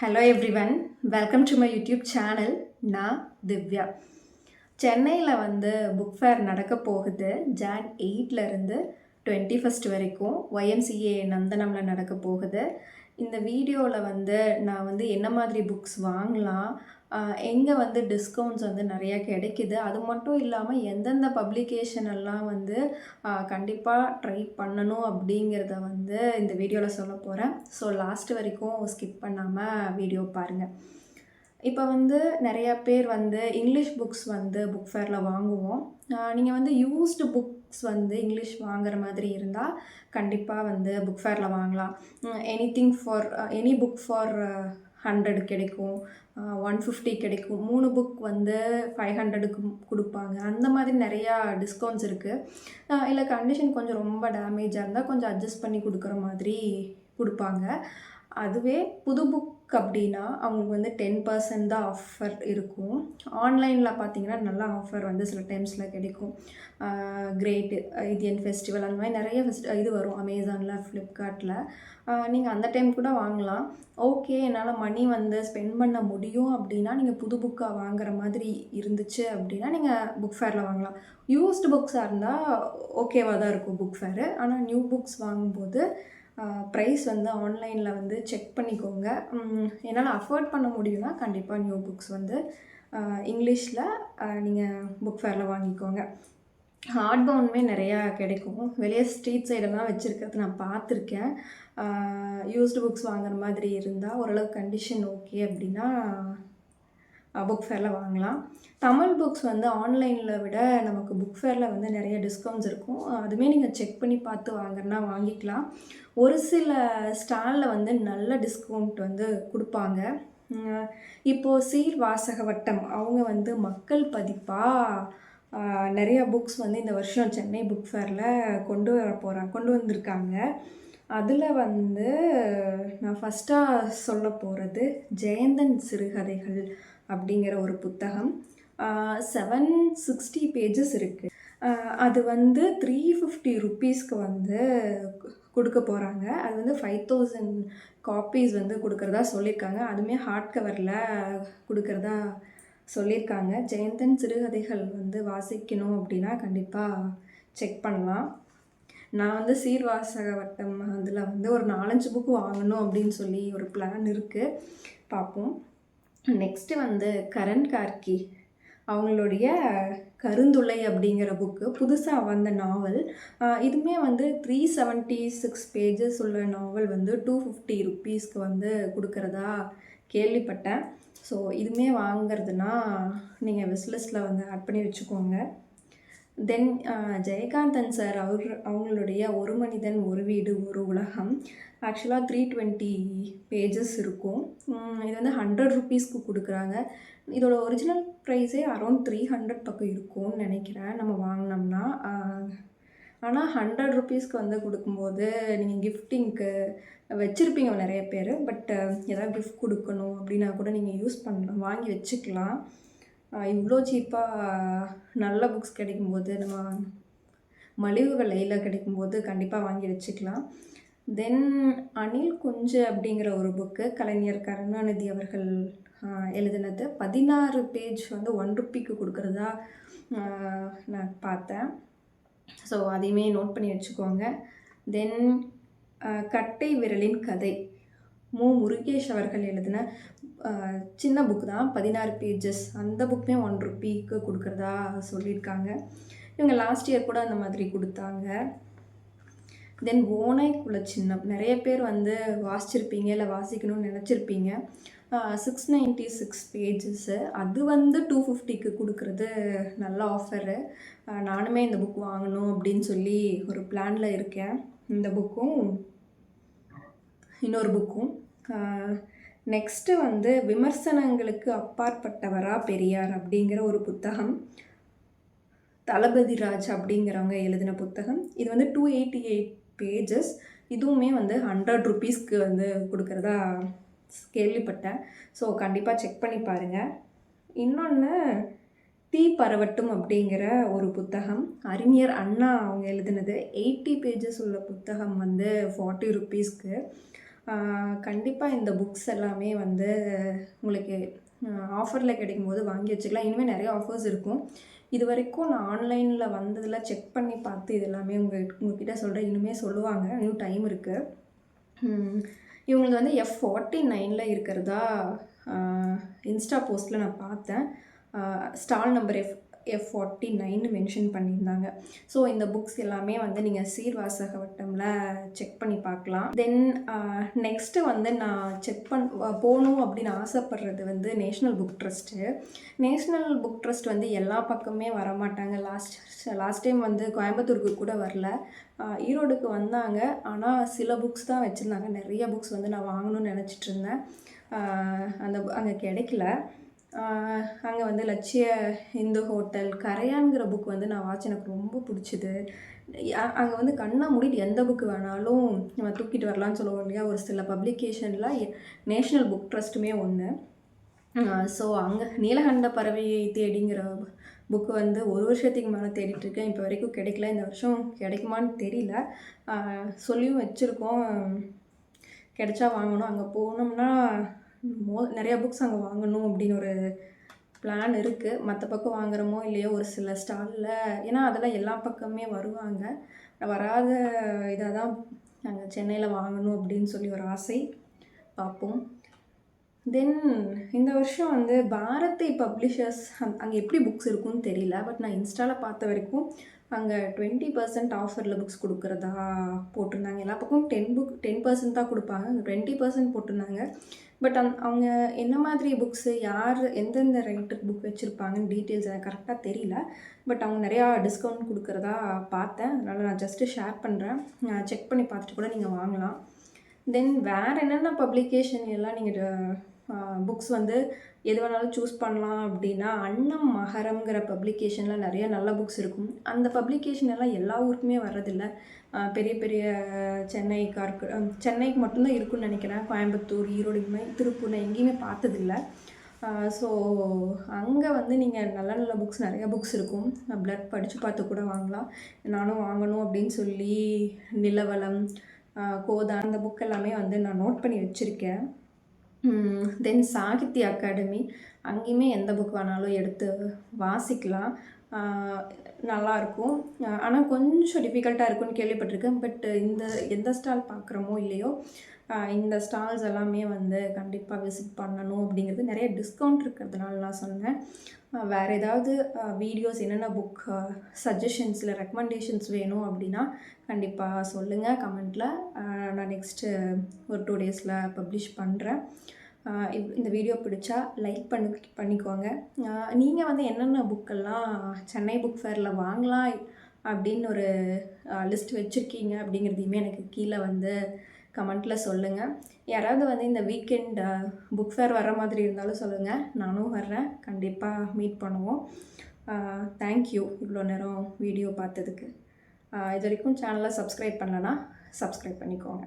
Hello everyone, welcome to my YouTube channel. நான் திவ்யா. சென்னையில் book fair நடக்க போகுது. ஜான் 8லேருந்து 21 வரைக்கும் YMCA நந்தனமில் நடக்க போகுது. இந்த வீடியோவில் நான் என்ன மாதிரி புக்ஸ் வாங்கலாம், எங்கே டிஸ்கவுண்ட்ஸ் நிறையா கிடைக்குது, அது மட்டும் இல்லாமல் எந்தெந்த பப்ளிகேஷன் எல்லாம் கண்டிப்பாக ட்ரை பண்ணணும் அப்படிங்கிறத இந்த வீடியோவில் சொல்ல போகிறேன். ஸோ லாஸ்ட் வரைக்கும் ஸ்கிப் பண்ணாமல் வீடியோ பாருங்கள். இப்போ நிறையா பேர் இங்கிலீஷ் புக்ஸ் புக் ஃபேரில் வாங்குவோம். நீங்கள் யூஸ்டு புக்ஸ் இங்கிலீஷ் வாங்குற மாதிரி இருந்தால் கண்டிப்பாக புக் ஃபேரில் வாங்கலாம். எனி புக் ஃபார் 100 கிடைக்கும், 150 கிடைக்கும். 3 புக் 500க்கு கொடுப்பாங்க. அந்த மாதிரி நிறையா டிஸ்கவுண்ட்ஸ் இருக்குது. இல்லை கண்டிஷன் கொஞ்சம் ரொம்ப டேமேஜாக இருந்தால் கொஞ்சம் அட்ஜஸ்ட் பண்ணி கொடுக்குற மாதிரி கொடுப்பாங்க. அதுவே புது புக் அப்படின்னா அவங்களுக்கு 10% தான் ஆஃபர் இருக்கும். ஆன்லைனில் பார்த்தீங்கன்னா நல்லா ஆஃபர் சில டைம்ஸில் கிடைக்கும். கிரேட் இந்தியன் ஃபெஸ்டிவல் அந்த மாதிரி நிறைய இது வரும் அமேசானில், ஃப்ளிப்கார்ட்டில். நீங்கள் அந்த டைம் கூட வாங்கலாம். ஓகே, என்னால் மணி ஸ்பெண்ட் பண்ண முடியும் அப்படின்னா நீங்கள் புது புக்காக வாங்குற மாதிரி இருந்துச்சு அப்படின்னா நீங்கள் புக் ஃபேரில் வாங்கலாம். யூஸ்டு புக்ஸாக இருந்தால் ஓகேவாக தான் இருக்கும் புக் ஃபேரு. ஆனால் நியூ புக்ஸ் வாங்கும்போது ப்ரைஸ் ஆன்லைனில் செக் பண்ணிக்கோங்க. என்னால் அஃபோர்ட் பண்ண முடியும்னா கண்டிப்பாக நியூ புக்ஸ் இங்கிலீஷில் நீங்கள் புக் ஃபேரில் வாங்கிக்கோங்க. ஹார்ட் பவுண்டுமே நிறையா கிடைக்கும். வெளியே ஸ்ட்ரீட் சைடெல்லாம் வச்சுருக்கிறது நான் பார்த்துருக்கேன். யூஸ்டு புக்ஸ் வாங்குற மாதிரி இருந்தால் ஓரளவுக்கு கண்டிஷன் ஓகே அப்படின்னா புக் ஃபேரில் வாங்கலாம். தமிழ் புக்ஸ் ஆன்லைனில் விட நமக்கு புக் ஃபேரில் நிறைய டிஸ்கவுண்ட்ஸ் இருக்கும். அதுவுமே நீங்கள் செக் பண்ணி பார்த்து வாங்குறனா வாங்கிக்கலாம். ஒரு சில ஸ்டாலில் நல்ல டிஸ்கவுண்ட் கொடுப்பாங்க. இப்போது சீர் வாசக வட்டம் அவங்க மக்கள் பதிப்பாக நிறையா புக்ஸ் இந்த வருஷம் சென்னை புக் ஃபேரில் கொண்டு வந்திருக்காங்க. அதில் நான் ஃபஸ்ட்டாக சொல்ல போகிறது ஜெயந்தன் சிறுகதைகள் அப்படிங்கிற ஒரு புத்தகம். 760 பேஜஸ் இருக்குது. அது 350 ருப்பீஸ்க்கு கொடுக்க போகிறாங்க. அது 5000 காப்பீஸ் கொடுக்குறதா சொல்லியிருக்காங்க. அதுவுமே ஹார்ட் கவரில் கொடுக்குறதா சொல்லியிருக்காங்க. ஜெயந்தன் சிறுகதைகள் வாசிக்கணும் அப்படின்னா கண்டிப்பாக செக் பண்ணலாம். நான் சீர்வாசக வட்டம் அதில் ஒரு 4-5 புக்கு வாங்கணும் அப்படின்னு சொல்லி ஒரு பிளான் இருக்குது. பார்ப்போம். நெக்ஸ்ட்டு கரண் கார்கி அவங்களுடைய கருந்துளை அப்படிங்கிற புக்கு புதுசாக வந்த நாவல். இதுவுமே 376 பேஜஸ் உள்ள நாவல் 250 ருப்பீஸ்க்கு கொடுக்குறதா கேள்விப்பட்டேன். ஸோ இதுவுமே வாங்கிறதுனா நீங்கள் விஸ்லிஸ்ட்டில் ஆட் பண்ணி வச்சுக்கோங்க. தென் ஜெயகாந்தன் சார் அவங்களுடைய ஒரு மனிதன் ஒரு வீடு ஒரு உலகம் ஆக்சுவலாக 320 பேஜஸ் இருக்கும். இது 100 ருப்பீஸ்க்கு கொடுக்குறாங்க. இதோட ஒரிஜினல் ப்ரைஸே அரௌண்ட் 300 பக்கம் இருக்கும்னு நினைக்கிறேன் நம்ம வாங்கினோம்னா. ஆனால் 100 ருப்பீஸ்க்கு கொடுக்கும்போது நீங்கள் கிஃப்டிங்க்கு வச்சுருப்பீங்க நிறைய பேர். பட் ஏதாவது கிஃப்ட் கொடுக்கணும் அப்படின்னா கூட நீங்கள் யூஸ் பண்ணலாம், வாங்கி வச்சுக்கலாம். இவ்வளோ சீப்பாக நல்ல புக்ஸ் கிடைக்கும்போது, நம்ம மலிவு விலையில் கிடைக்கும்போது கண்டிப்பாக வாங்கி வச்சுக்கலாம். தென் அணில் குஞ்சு அப்படிங்கிற ஒரு புக்கு கலைஞர் கருணாநிதி அவர்கள் எழுதினது. 16 பேஜ் 1 ருப்பிக்கு கொடுக்குறதா நான் பார்த்தேன். ஸோ அதையுமே நோட் பண்ணி வச்சுக்கோங்க. தென் கட்டை விரலின் கதை முருகேஷ் அவர்கள் எழுதின சின்ன புக் தான், 16 பேஜஸ். அந்த புக்குமே 1 ருப்பிக்கு கொடுக்குறதா சொல்லியிருக்காங்க. இவங்க லாஸ்ட் இயர் கூட அந்த மாதிரி கொடுத்தாங்க. தென் ஓனை குலச்சின்னம் நிறைய பேர் வாசிச்சிருப்பீங்க, இல்லை வாசிக்கணும்னு நினச்சிருப்பீங்க. 696 பேஜஸ்ஸு. அது 250க்கு கொடுக்குறது நல்ல ஆஃபரு. நானுமே இந்த புக் வாங்கணும் அப்படின்னு சொல்லி ஒரு பிளானில் இருக்கேன். இந்த புக்கும் இன்னொரு புக்கும். நெக்ஸ்ட்டு விமர்சனங்களுக்கு அப்பாற்பட்டவரா பெரியார் அப்படிங்கிற ஒரு புத்தகம். தளபதி ராஜ் அப்படிங்கிறவங்க எழுதின புத்தகம். இது 288 பேஜஸ். இதுவுமே 100 ருப்பீஸ்க்கு கொடுக்குறதா கேள்விப்பட்டேன். ஸோ கண்டிப்பாக செக் பண்ணி பாருங்கள். இன்னொன்று தீ பரவட்டும் அப்படிங்கிற ஒரு புத்தகம். அறிஞர் அண்ணா அவங்க எழுதினது. 80 பேஜஸ் உள்ள புத்தகம் 40 ருப்பீஸ்க்கு. கண்டிப்பாக இந்த புக்ஸ் எல்லாமே வந்து உங்களுக்கு ஆஃபரில் கிடைக்கும்போது வாங்கி வச்சுக்கலாம். இனிமேல் நிறைய ஆஃபர்ஸ் இருக்கும். இது வரைக்கும் நான் ஆன்லைனில் வந்ததில் செக் பண்ணி பார்த்து இது எல்லாமே உங்ககிட்ட சொல்கிறேன். இனிமேல் சொல்லுவாங்க, இன்னும் டைம் இருக்குது. இவங்களுக்கு வந்து F49ல் இருக்கிறதா இன்ஸ்டா போஸ்ட்டில் நான் பார்த்தேன். ஸ்டால் நம்பர் F49ன்னு மென்ஷன் பண்ணியிருந்தாங்க. ஸோ இந்த புக்ஸ் எல்லாமே வந்து நீங்கள் சீர்வாசக வட்டமில் செக் பண்ணி பார்க்கலாம். தென் நெக்ஸ்ட்டு வந்து நான் போகணும் அப்படின்னு ஆசைப்படுறது வந்து national book trust. National book trust வந்து எல்லா பக்கமே வரமாட்டாங்க. லாஸ்ட் டைம் வந்து கோயம்புத்தூருக்கு கூட வரல, ஈரோடுக்கு வந்தாங்க. ஆனால் சில புக்ஸ் தான் வச்சுருந்தாங்க. நிறைய புக்ஸ் வந்து நான் வாங்கணும்னு நினச்சிட்டு இருந்தேன். அங்கே கிடைக்கல. அங்கே வந்து லட்சிய இந்து ஹோட்டல் கரையான்கிற புக் வந்து நான் வாட்ச் எனக்கு ரொம்ப பிடிச்சிது. அங்கே வந்து கண்ணை மூடிட்டு எந்த புக்கு வேணாலும் நம்ம தூக்கிட்டு வரலான்னு சொல்லுவோம் இல்லையா, ஒரு சில பப்ளிகேஷனில் நேஷ்னல் புக் ட்ரஸ்ட்டுமே ஒன்று. ஸோ அங்கே நீலகண்ட பறவையை தேடிங்கிற புக்கு வந்து ஒரு வருஷத்துக்கு மேலே தேடிட்டுருக்கேன். இப்போ வரைக்கும் கிடைக்கல. இந்த வருஷம் கிடைக்குமான்னு தெரியல. சொல்லியும் வச்சுருக்கோம், கிடைச்சா வாங்கணும். அங்கே போனோம்னா நிறையா புக்ஸ் அங்கே வாங்கணும் அப்படின்னு ஒரு பிளான் இருக்குது. மற்ற பக்கம் வாங்குகிறோமோ இல்லையோ ஒரு சில ஸ்டாலில், ஏன்னா அதெல்லாம் எல்லா பக்கமே வருவாங்க. வராத இதாக தான் நாங்கள் சென்னையில் வாங்கணும் அப்படின்னு சொல்லி ஒரு ஆசை. பார்ப்போம். தென் இந்த வருஷம் வந்து பாரதி பப்ளிஷர்ஸ் அங்கே எப்படி புக்ஸ் இருக்குன்னு தெரியல. பட் நான் இன்ஸ்டாவில் பார்த்த வரைக்கும் அங்கே 20% ஆஃபரில் புக்ஸ் கொடுக்குறதா போட்டிருந்தாங்க. எல்லா பக்கமும் 10% தான் கொடுப்பாங்க. அங்கே 20% போட்டிருந்தாங்க. பட் அவங்க என்ன மாதிரி புக்ஸு, யார் எந்தெந்த ரைட்டர் புக் வச்சுருப்பாங்கன்னு டீட்டெயில்ஸ் எனக்கு கரெக்டாக தெரியல. பட் அவங்க நிறையா டிஸ்கவுண்ட் கொடுக்குறதா பார்த்தேன். அதனால் நான் ஜஸ்ட்டு ஷேர் பண்ணுறேன். செக் பண்ணி பார்த்துட்டு கூட நீங்கள் வாங்கலாம். தென் வேறு என்னென்ன பப்ளிகேஷன் எல்லாம் நீங்கள் புக்ஸ் வந்து எது வேணாலும் சூஸ் பண்ணலாம் அப்படின்னா, அன்னம் மகரம்ங்கிற பப்ளிகேஷனில் நிறைய நல்ல புக்ஸ் இருக்கும். அந்த பப்ளிகேஷன் எல்லாம் எல்லா ஊருக்குமே வர்றதில்லை. பெரிய பெரிய சென்னைக்கு மட்டும்தான் இருக்குன்னு நினைக்கிறேன். கோயம்புத்தூர், ஈரோடு, திருப்பூர் நான் எங்கேயுமே பார்த்ததில்ல. ஸோ அங்கே வந்து நீங்கள் நல்ல நல்ல புக்ஸ், நிறையா புக்ஸ் இருக்கும். பிளட் படித்து பார்த்து கூட வாங்கலாம். நானும் வாங்கணும் அப்படின்னு சொல்லி நிலவலம், கோதா அந்த புக் எல்லாமே வந்து நான் நோட் பண்ணி வச்சுருக்கேன். தென் சாகித்ய அகாடமி, அங்கேயுமே எந்த புக் வேணாலும் எடுத்து வாசிக்கலாம். நல்லாயிருக்கும். ஆனால் கொஞ்சம் டிஃபிகல்ட்டாக இருக்குன்னு கேள்விப்பட்டிருக்கேன். பட் எந்த ஸ்டால் பார்க்குறோமோ இல்லையோ, இந்த ஸ்டால்ஸ் எல்லாமே வந்து கண்டிப்பாக விசிட் பண்ணணும் அப்படிங்கிறது. நிறைய டிஸ்கவுண்ட் இருக்கிறதுனால நான் சொன்னேன். வேறு ஏதாவது வீடியோஸ், என்னென்ன புக் சஜஷன்ஸில் ரெக்கமெண்டேஷன்ஸ் வேணும் அப்படின்னா கண்டிப்பாக சொல்லுங்கள் கமெண்ட்டில். நான் நெக்ஸ்ட்டு ஒரு 2 டேஸில் பப்ளிஷ் பண்ணுறேன். இந்த வீடியோ பிடிச்சா லைக் பண்ணிக்கோங்க. நீங்கள் வந்து என்னென்ன புக்கெல்லாம் சென்னை புக் ஃபேரில் வாங்கலாம் அப்படின்னு ஒரு லிஸ்ட் வச்சுருக்கீங்க அப்படிங்கிறதையுமே எனக்கு கீழே வந்து கமெண்ட்டில் சொல்லுங்கள். யாராவது வந்து இந்த வீக்கெண்ட் புக் ஃபேர் வர மாதிரி இருந்தாலும் சொல்லுங்கள், நானும் வர்றேன். கண்டிப்பாக மீட் பண்ணுவோம். தேங்க்யூ இவ்வளோ நேரம் வீடியோ பார்த்ததுக்கு. இது வரைக்கும் சேனலை சப்ஸ்கிரைப் பண்ணலன்னா சப்ஸ்கிரைப் பண்ணிக்கோங்க.